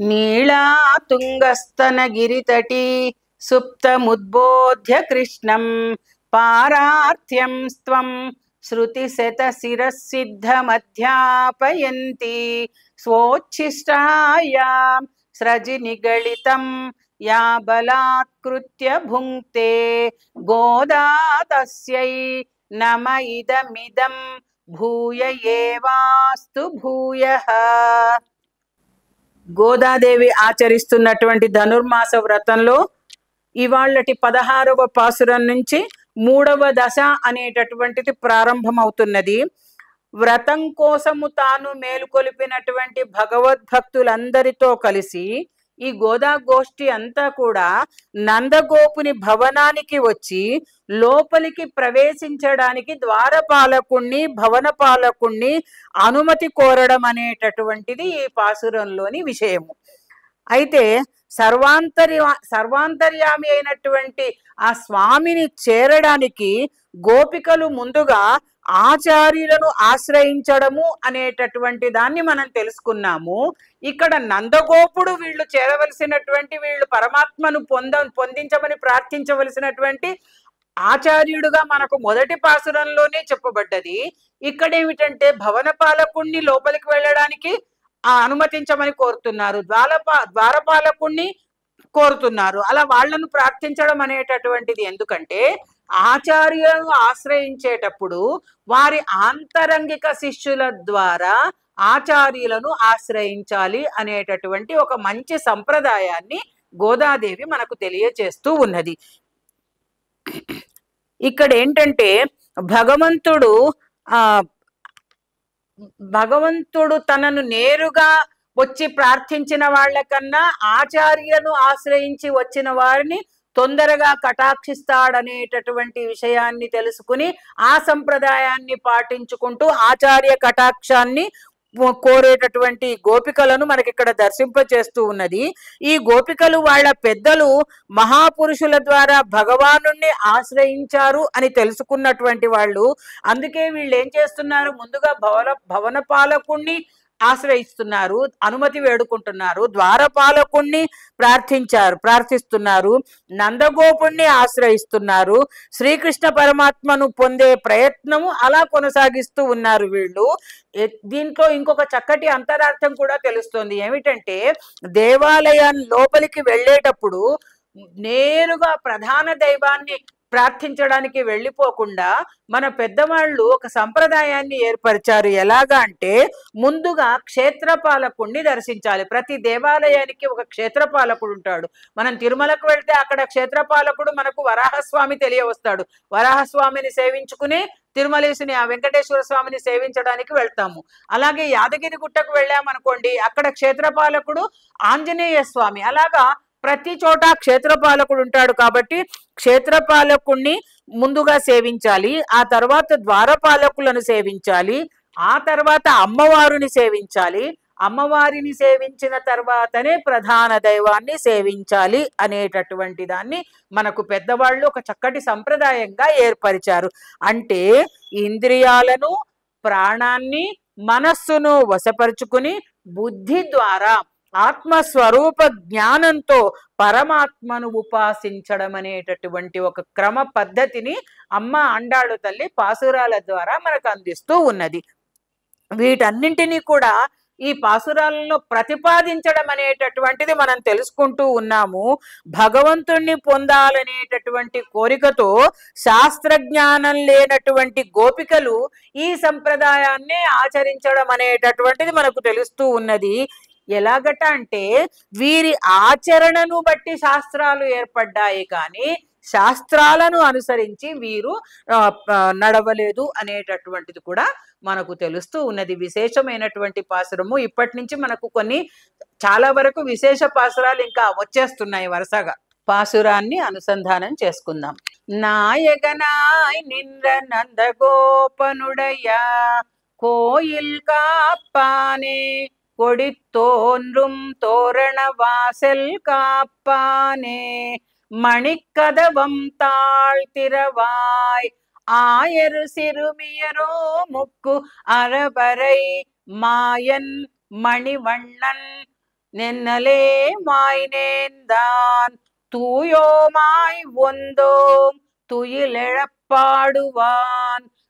నీళా తుంగస్తనగిరితటీ సుప్తముద్బోధ్య కృష్ణం పారార్థ్యం స్త్వం శృతిశతశిరసిద్ధమధ్యాపయంతి స్వోచ్ఛిష్టాయాం స్రజి నిగళితం yeah బలాత్కృత్య భుంక్తే గోదా తస్యై నమ ఇదమిదం భూయ ఏవాస్తు భూయః. గోదాదేవి ఆచరిస్తున్నటువంటి ధనుర్మాస వ్రతంలో ఇవాళ్ళటి 16వ పాసురం నుంచి 3వ దశ అనేటటువంటిది ప్రారంభమవుతున్నది. వ్రతం కోసము తాను మేలుకొలిపినటువంటి భగవద్భక్తులందరితో కలిసి ఈ గోదా గోష్ఠి అంతా కూడా నందగోపుని భవనానికి వచ్చి లోపలికి ప్రవేశించడానికి ద్వారపాలకుణ్ణి భవనపాలకుణ్ణి అనుమతి కోరడం అనేటటువంటిది ఈ పాసురంలోని విషయము. అయితే సర్వాంతర్యామి అయినటువంటి ఆ స్వామిని చేరడానికి గోపికలు ముందుగా ఆచార్యులను ఆశ్రయించడము అనేటటువంటి దాన్ని మనం తెలుసుకున్నాము. ఇక్కడ నందగోపుడు వీళ్ళు చేరవలసినటువంటి, వీళ్ళు పరమాత్మను పొందించమని ప్రార్థించవలసినటువంటి ఆచార్యుడుగా మనకు మొదటి పాసురంలోనే చెప్పబడ్డది. ఇక్కడ ఏమిటంటే భవన పాలకుణ్ణి లోపలికి వెళ్ళడానికి అనుమతించమని కోరుతున్నారు, ద్వారపాలకుణ్ణి కోరుతున్నారు. అలా వాళ్లను ప్రార్థించడం అనేటటువంటిది ఎందుకంటే ఆచార్యులను ఆశ్రయించేటప్పుడు వారి ఆంతరంగిక శిష్యుల ద్వారా ఆచార్యులను ఆశ్రయించాలి అనేటటువంటి ఒక మంచి సంప్రదాయాన్ని గోదాదేవి మనకు తెలియచేస్తూ ఉన్నది. ఇక్కడ ఏంటంటే భగవంతుడు తనను నేరుగా వచ్చి ప్రార్థించిన వాళ్ళకన్నా ఆచార్యను ఆశ్రయించి వచ్చిన వారిని తొందరగా కటాక్షిస్తాడనేటటువంటి విషయాన్ని తెలుసుకుని ఆ సంప్రదాయాన్ని పాటించుకుంటూ ఆచార్య కటాక్షాన్ని కోరేటటువంటి గోపికలను మనకి ఇక్కడ దర్శింపచేస్తూ ఉన్నది. ఈ గోపికలు వాళ్ళ పెద్దలు మహాపురుషుల ద్వారా భగవానుణ్ణి ఆశ్రయించారు అని తెలుసుకున్నటువంటి వాళ్ళు. అందుకే వీళ్ళు ఏం చేస్తున్నారు, ముందుగా భవన పాలకుణ్ణి ఆశ్రయిస్తున్నారు, అనుమతి వేడుకుంటున్నారు, ద్వారపాలకుణ్ణి ప్రార్థిస్తున్నారు, నందగోపుణ్ణి ఆశ్రయిస్తున్నారు, శ్రీకృష్ణ పరమాత్మను పొందే ప్రయత్నము అలా కొనసాగిస్తూ ఉన్నారు వీళ్ళు. దీంట్లో ఇంకొక చక్కటి అంతరార్థం కూడా తెలుస్తుంది. ఏమిటంటే దేవాలయం లోపలికి వెళ్ళేటప్పుడు నేరుగా ప్రధాన దైవాన్ని ప్రార్థించడానికి వెళ్ళిపోకుండా మన పెద్దవాళ్ళు ఒక సంప్రదాయాన్ని ఏర్పరిచారు. ఎలాగా అంటే ముందుగా క్షేత్రపాలకుణ్ణి దర్శించాలి. ప్రతి దేవాలయానికి ఒక క్షేత్రపాలకుడు ఉంటాడు. మనం తిరుమలకు వెళ్తే అక్కడ క్షేత్రపాలకుడు మనకు వరాహస్వామి తెలియవస్తాడు. వరాహస్వామిని సేవించుకుని తిరుమలేశుని ఆ వెంకటేశ్వర స్వామిని సేవించడానికి వెళ్తాము. అలాగే యాదగిరి గుట్టకు వెళ్ళామనుకోండి, అక్కడ క్షేత్రపాలకుడు ఆంజనేయ స్వామి. అలాగా ప్రతి చోట క్షేత్రపాలకుడు ఉంటాడు. కాబట్టి క్షేత్రపాలకుణ్ణి ముందుగా సేవించాలి, ఆ తర్వాత ద్వారపాలకులను సేవించాలి, ఆ తర్వాత అమ్మవారిని సేవించాలి, అమ్మవారిని సేవించిన తర్వాతనే ప్రధాన దైవాన్ని సేవించాలి అనేటటువంటి దాన్ని మనకు పెద్దవాళ్ళు ఒక చక్కటి సంప్రదాయంగా ఏర్పరిచారు. అంటే ఇంద్రియాలను, ప్రాణాన్ని, మనస్సును వశపరుచుకుని బుద్ధి ద్వారా ఆత్మస్వరూప జ్ఞానంతో పరమాత్మను ఉపాసించడం అనేటటువంటి ఒక క్రమ పద్ధతిని అమ్మ అండాళు తల్లి పాసురాల ద్వారా మనకు అందిస్తూ ఉన్నది. వీటన్నింటినీ కూడా ఈ పాసురాలలో ప్రతిపాదించడం అనేటటువంటిది మనం తెలుసుకుంటూ ఉన్నాము. భగవంతుణ్ణి పొందాలనేటటువంటి కోరికతో శాస్త్రజ్ఞానం లేనటువంటి గోపికలు ఈ సంప్రదాయాన్ని ఆచరించడం అనేటటువంటిది మనకు తెలుస్తూ ఉన్నది. ఎలాగట అంటే వీరి ఆచరణను బట్టి శాస్త్రాలు ఏర్పడ్డాయి, కానీ శాస్త్రాలను అనుసరించి వీరు నడవలేదు అనేటటువంటిది కూడా మనకు తెలుస్తూ ఉన్నది. విశేషమైనటువంటి పాసురము. ఇప్పటి నుంచి మనకు చాలా వరకు విశేష పాసురాలు ఇంకా వచ్చేస్తున్నాయి వరుసగా. పాసురాన్ని అనుసంధానం చేసుకుందాం. నాయగనాయ్ నింద్ర నందగోపనుడయ్యా కోయిల్ కాప్పానే கொடித்தோன்றும் தோரண வாசல் காப்பானே மணிக்கதவம் தாழ்த்திரவாய் ஆயரு சிறுமியரோ முக்கு அறவரை மாயன் மணிவண்ணன் நென்னலே மாய்நேர்ந்தான் தூயோமாய் ஒந்தோம் துயிலெழப்பாடுவான்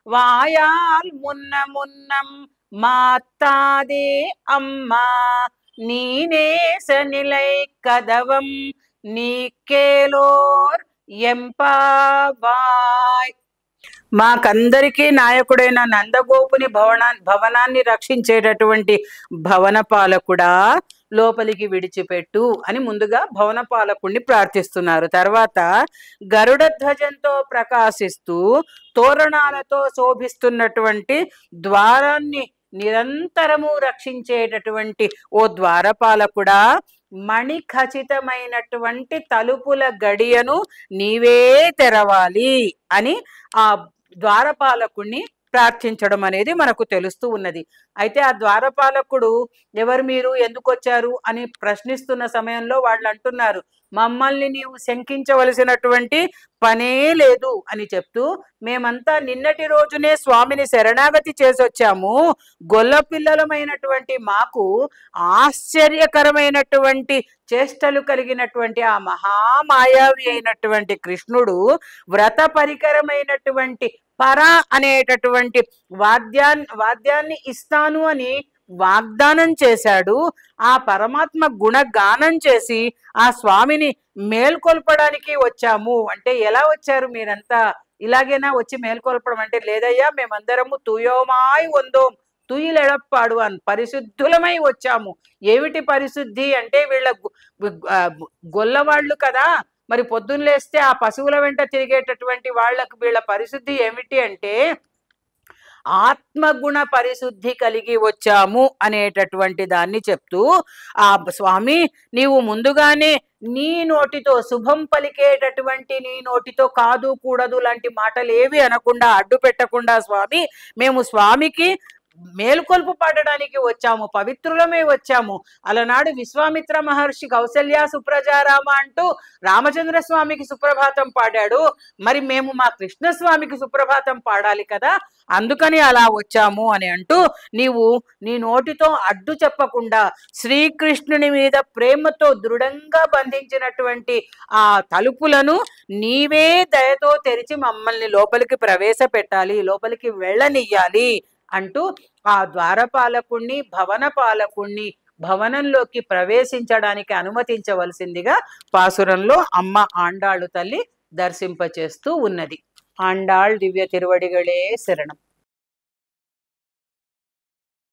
வாயால் முன்னம் மாத்தாதே அம்மா நீ நேச நிலை கதவம் நீ కేలోర్ ఎంపావాయ్. మాకందరికీ నాయకుడైన నందగోపుని భవనాన్ని రక్షించేటటువంటి భవన పాలకుడా లోపలికి విడిచిపెట్టు అని ముందుగా భవన పాలకుడిని ప్రార్థిస్తున్నారు. తర్వాత గరుడ ధ్వజంతో ప్రకాశిస్తూ తోరణాలతో శోభిస్తున్నటువంటి ద్వారాన్ని నిరంతరము రక్షించేటటువంటి ఓ ద్వారపాలకుడా, మణి ఖచ్చితమైనటువంటి తలుపుల గడియను నీవే తెరవాలి అని ఆ ద్వారపాలకుడిని ప్రార్థించడం అనేది మనకు తెలుస్తూ ఉన్నది. అయితే ఆ ద్వారపాలకుడు ఎవరు, మీరు ఎందుకు వచ్చారు అని ప్రశ్నిస్తున్న సమయంలో వాళ్ళు అంటున్నారు, మమ్మల్ని నీవు శంకించవలసినటువంటి పనే లేదు అని చెప్తూ, మేమంతా నిన్నటి రోజునే స్వామిని శరణాగతి చేసొచ్చాము. గొల్ల పిల్లలమైనటువంటి మాకు ఆశ్చర్యకరమైనటువంటి చేష్టలు కలిగినటువంటి ఆ మహామాయావి అయినటువంటి కృష్ణుడు వ్రత పరికరమైనటువంటి పర అనేటటువంటి వాద్యాన్ని ఇస్తాను అని వాగ్దానం చేశాడు. ఆ పరమాత్మ గుణగానం చేసి ఆ స్వామిని మేల్కొల్పడానికి వచ్చాము అంటే, ఎలా వచ్చారు మీరంతా? ఇలాగైనా వచ్చి మేల్కొల్పడం అంటే, లేదయ్యా మేమందరము తూయోమాయ్ వందోం తుయిలెడప్పాడు అని పరిశుద్ధులమై వచ్చాము. ఏమిటి పరిశుద్ధి అంటే, వీళ్ళ గొల్లవాళ్ళు కదా, మరి పొద్దున్న లేస్తే ఆ పశువుల వెంట తిరిగేటటువంటి వాళ్ళకు వీళ్ళ పరిశుద్ధి ఏమిటి అంటే, ఆత్మగుణ పరిశుద్ధి కలిగి వచ్చాము అనేటటువంటి దాన్ని చెప్తూ, ఆ స్వామి నీవు ముందుగానే నీ నోటితో శుభం పలికేటటువంటి నీ నోటితో కాదు కూడదు లాంటి మాటలు ఏవి అనకుండా, అడ్డు పెట్టకుండా, స్వామి మేము స్వామికి మేలుకొల్పు పడడానికి వచ్చాము, పవిత్రులమే వచ్చాము. అలనాడు విశ్వామిత్ర మహర్షి కౌసల్య సుప్రజారామ అంటూ రామచంద్ర స్వామికి సుప్రభాతం పాడాడు. మరి మేము మా కృష్ణస్వామికి సుప్రభాతం పాడాలి కదా, అందుకని అలా వచ్చాము అని అంటూ, నీవు నీ నోటితో అడ్డు చెప్పకుండా శ్రీకృష్ణుని మీద ప్రేమతో దృఢంగా బంధించినటువంటి ఆ తలుపులను నీవే దయతో తెరిచి మమ్మల్ని లోపలికి ప్రవేశపెట్టాలి, లోపలికి వెళ్ళనియ్యాలి అంటూ ఆ ద్వారపాలకుణ్ణి భవన పాలకుణ్ణి భవనంలోకి ప్రవేశించడానికి అనుమతించవలసిందిగా పాసురంలో అమ్మ ఆండాళ్ళు తల్లి దర్శింపచేస్తూ ఉన్నది. ఆండాళ్ దివ్య తిరువడిగళే శరణం.